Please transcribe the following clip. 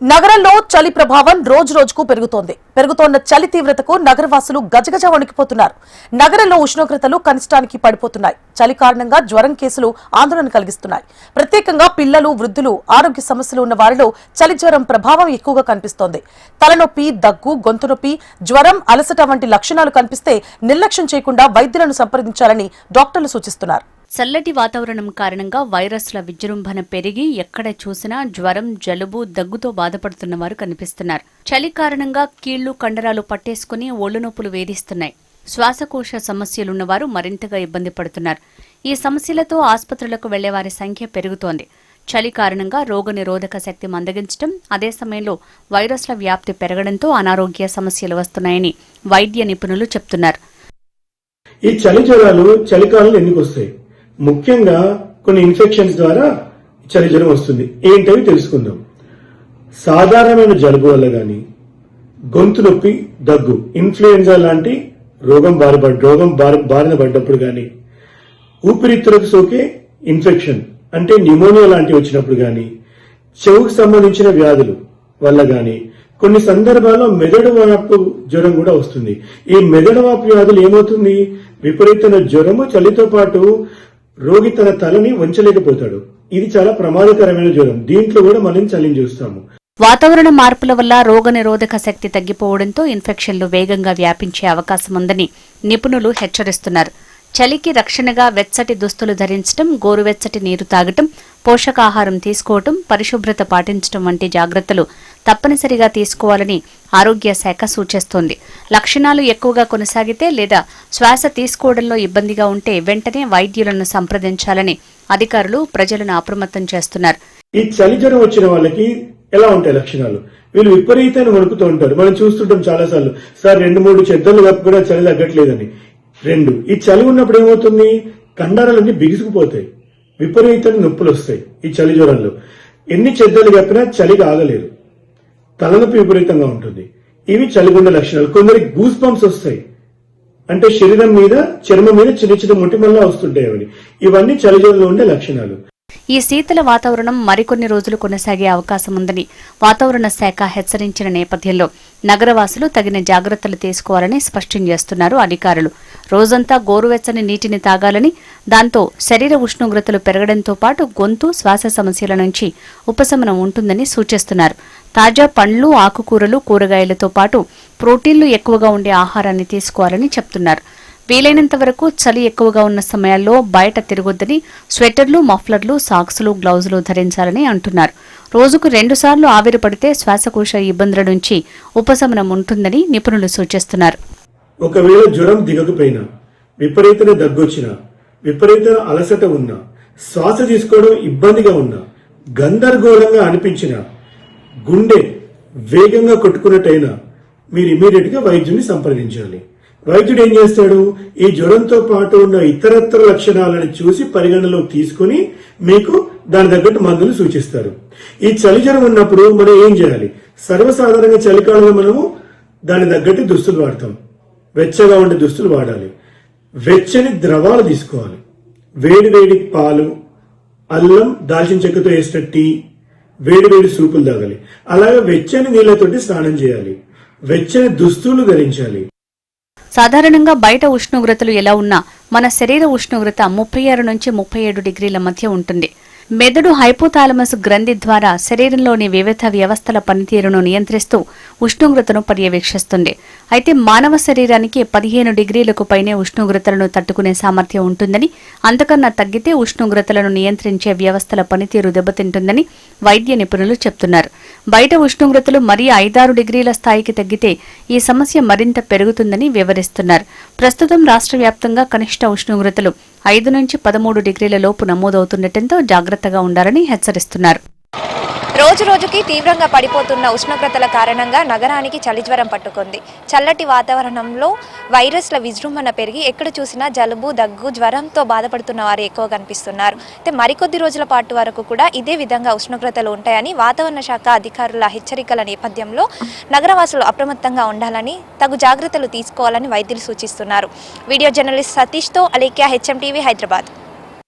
నగరంలో చలి ప్రభావం రోజు రోజుకు పెరుగుతోన్న చలి తీవ్రతకు నగరవాసులు గజగజ వణికిపోతున్నారు. నగరంలో ఉష్ణోగ్రతలు కనిష్టానికి పడిపోతున్నాయి. చలి కారణంగా జ్వరం కేసులు ఆందోళన కలిగిస్తున్నాయి. ప్రత్యేకంగా పిల్లలు, వృద్ధులు, ఆరోగ్య సమస్యలు ఉన్న వారిలో చలి జ్వరం ప్రభావం ఎక్కువగా కనిపిస్తోంది. తలనొప్పి, దగ్గు, గొంతు నొప్పి, జ్వరం, అలసట వంటి లక్షణాలు కనిపిస్తే నిర్లక్ష్యం చేయకుండా వైద్యులను సంప్రదించాలని డాక్టర్లు సూచిస్తున్నారు. చల్లటి వాతావరణం కారణంగా వైరస్ల విజృంభణ పెరిగి ఎక్కడ చూసినా జ్వరం, జలుబు, దగ్గుతో బాధపడుతున్న వారు కనిపిస్తున్నారు. చలి కారణంగా కీళ్లు, కండరాలు పట్టేసుకుని ఒళ్ళు నొప్పులు వేధిస్తున్నాయి. శ్వాసకోశ సమస్యలున్నవారు మరింతగా ఇబ్బంది పడుతున్నారు. ఈ సమస్యలతో ఆసుపత్రులకు వెళ్లేవారి సంఖ్య పెరుగుతోంది. చలి కారణంగా రోగనిరోధక శక్తి మందగించడం, అదే సమయంలో వైరస్ల వ్యాప్తి పెరగడంతో అనారోగ్య సమస్యలు వస్తున్నాయని వైద్య నిపుణులు చెబుతున్నారు. ఈ చలి జ్వరాలు చలికాలంలో ఎందుకు వస్తాయి? ముఖ్యంగా కొన్ని ఇన్ఫెక్షన్స్ ద్వారా చలి జ్వరం వస్తుంది. ఏంటవి తెలుసుకుందాం. సాధారణమైన జలుబు వల్ల గాని, గొంతు నొప్పి, దగ్గు, ఇన్ఫ్లుయెన్జా లాంటి రోగం బారిన పడ్డప్పుడు గాని, ఊపిరితిత్తులకు సోకే ఇన్ఫెక్షన్ అంటే న్యూమోనియా లాంటివి వచ్చినప్పుడు గాని, చెవుకు సంబంధించిన వ్యాధులు వల్ల గాని, కొన్ని సందర్భాల్లో మెదడు వాపు జ్వరం కూడా వస్తుంది. ఈ మెదడు వాపు వ్యాధులు ఏమవుతుంది? విపరీతమైన జ్వరము, చలితో పాటు రోగి తన తలని వంచలేకపోతాడు. ఇది చాలా ప్రమాదకరమైన జ్వరం. దీంట్లో కూడా మనం చలిని చూస్తాము. వాతావరణ మార్పుల వల్ల రోగనిరోధక శక్తి తగ్గిపోవడంతో ఇన్ఫెక్షన్లు వేగంగా వ్యాపించే అవకాశం ఉందని నిపుణులు హెచ్చరిస్తున్నారు. చలికి రక్షణగా వెచ్చటి దుస్తులు ధరించడం, గోరువెచ్చటి నీరు తాగటం, పోషకాహారం తీసుకోవటం, పరిశుభ్రత పాటించడం వంటి జాగ్రత్తలు తప్పనిసరిగా తీసుకోవాలని ఆరోగ్య శాఖ సూచిస్తోంది. లక్షణాలు ఎక్కువగా కొనసాగితే లేదా శ్వాస తీసుకోవడంలో ఇబ్బందిగా ఉంటే వెంటనే వైద్యులను సంప్రదించాలని అధికారులు ప్రజలను అప్రమత్తం చేస్తున్నారు. ఈ చలి జ్వరం వచ్చిన వాళ్ళకి ఎలా ఉంటాయి లక్షణాలు? వీళ్ళు విపరీతంగా వణుకుతూ ఉంటారు. మనం చూస్తుంటాం చాలా సార్లు. సార్ 2-3 చెద్దలు కప్పు కూడా చలి తగ్గట్లేదని. ఈ చలి ఉన్నప్పుడు ఏమవుతుంది? కండరాలన్నీ బిగుసుకుపోతాయి. విపరీతంగా నొప్పులు వస్తాయి. ఈ చలి జ్వరంలో ఎన్ని చెద్దలు కప్పినా చలిగా ఆగలేరు. తలనొప్పి విపరీతంగా ఉంటుంది. ఇవి చలిగుండ లక్షణాలు. కొందరికి గూస్ బంప్స్ వస్తాయి. అంటే శరీరం మీద, చర్మం మీద చిన్న చిన్న మొటిమల్లా వస్తుంటాయి. ఇవన్నీ చలి జ్వరంలో ఉండే లక్షణాలు. ఈ శీతల వాతావరణం మరికొన్ని రోజులు కొనసాగే అవకాశం ఉందని వాతావరణ శాఖ హెచ్చరించిన నేపథ్యంలో నగరవాసులు తగిన జాగ్రత్తలు తీసుకోవాలని స్పష్టం చేస్తున్నారు అధికారులు. రోజంతా గోరువెచ్చని నీటిని తాగాలని, దాంతో శరీర ఉష్ణోగ్రతలు పెరగడంతో పాటు గొంతు, శ్వాస సమస్యల నుంచి ఉపశమనం ఉంటుందని సూచిస్తున్నారు. తాజా పండ్లు, ఆకుకూరలు, కూరగాయలతో పాటు ప్రోటీన్లు ఎక్కువగా ఉండే ఆహారాన్ని తీసుకోవాలని చెప్తున్నారు. వీలైనంత వరకు చలి ఎక్కువగా ఉన్న సమయాల్లో బయట తిరగొద్దని, స్వెటర్లు, మఫ్లర్లు, సాక్స్లు, గ్లౌజులు ధరించాలని అంటున్నారు. రోజుకు 2 సార్లు ఆవిరి పడితే శ్వాసకోశ ఇబ్బందుల నుంచి ఉపశమనం ఉంటుందని నిపుణులు సూచిస్తున్నారు. ఒకవేళ జ్వరం దిగకపోయినా, విపరీతమైన దగ్గొచ్చినా, విపరీతమైన అలసట ఉన్నా, శ్వాస తీసుకోవడం ఇబ్బందిగా ఉన్నా, గందరగోళంగా అనిపించినా, గుండె వేగంగా కొట్టుకున్నట్టయినా మీరు ఇమీడియట్ గా వైద్యుని సంప్రదించాలి. వైద్యుడు ఏం చేస్తాడు? ఈ జ్వరంతో పాటు ఉన్న ఇతరత్ర లక్షణాలను చూసి పరిగణలోకి తీసుకుని మీకు దాని తగ్గట్టు మందులు సూచిస్తారు. ఈ చలి జ్వరం ఉన్నప్పుడు మనం ఏం చేయాలి? సర్వసాధారణంగా చలికాలంలో మనము దాని తగ్గట్టు దుస్తులు వాడతాం. వెచ్చగా ఉండే దుస్తులు వాడాలి. వెచ్చని ద్రవాలు తీసుకోవాలి. వేడి వేడి పాలు, అల్లం, దాల్చిన చెక్కతో వేసిన టీ, వేడి వేడి సూపులు తాగాలి. అలాగే వెచ్చని నీళ్లతోటి స్నానం చేయాలి. వెచ్చని దుస్తులు ధరించాలి. సాధారణంగా బయట ఉష్ణోగ్రతలు ఎలా ఉన్నా మన శరీర ఉష్ణోగ్రత 36 నుంచి 37 డిగ్రీల మధ్య ఉంటుంది. మెదడు హైపోథాలమస్ గ్రంథి ద్వారా శరీరంలోని వివిధ వ్యవస్థల పనితీరును నియంత్రిస్తూ ఉష్ణోగ్రతను పర్యవేక్షిస్తుంది. అయితే మానవ శరీరానికి 15 డిగ్రీలకు పైనే ఉష్ణోగ్రతలను తట్టుకునే సామర్థ్యం ఉంటుందని, అంతకన్నా తగ్గితే ఉష్ణోగ్రతలను నియంత్రించే వ్యవస్థల పనితీరు దెబ్బతింటుందని వైద్య నిపుణులు చెప్తున్నారు. బయట ఉష్ణోగ్రతలు మరీ 5-6 డిగ్రీల స్థాయికి తగ్గితే ఈ సమస్య మరింత పెరుగుతుందని వివరిస్తున్నారు. ప్రస్తుతం రాష్ట్ర వ్యాప్తంగా కనిష్ట ఉష్ణోగ్రతలు 5 నుంచి 13 డిగ్రీల లోపు నమోదవుతుండటంతో జాగ్రత్తగా ఉండాలని హెచ్చరిస్తున్నారు. రోజు రోజుకి తీవ్రంగా పడిపోతున్న ఉష్ణోగ్రతల కారణంగా నగరానికి చలిజ్వరం పట్టుకుంది. చల్లటి వాతావరణంలో వైరస్ల విజృంభణ పెరిగి ఎక్కడ చూసినా జలుబు, దగ్గు, జ్వరంతో బాధపడుతున్న వారు ఎక్కువ కనిపిస్తున్నారు. అయితే మరికొద్ది రోజుల పాటు వరకు కూడా ఇదే విధంగా ఉష్ణోగ్రతలు ఉంటాయని వాతావరణ శాఖ అధికారుల హెచ్చరికల నేపథ్యంలో నగరవాసులు అప్రమత్తంగా ఉండాలని, తగు జాగ్రత్తలు తీసుకోవాలని వైద్యులు సూచిస్తున్నారు. వీడియో జర్నలిస్ట్ సతీష్తో అలేఖ్య, HM టీవీ, హైదరాబాద్.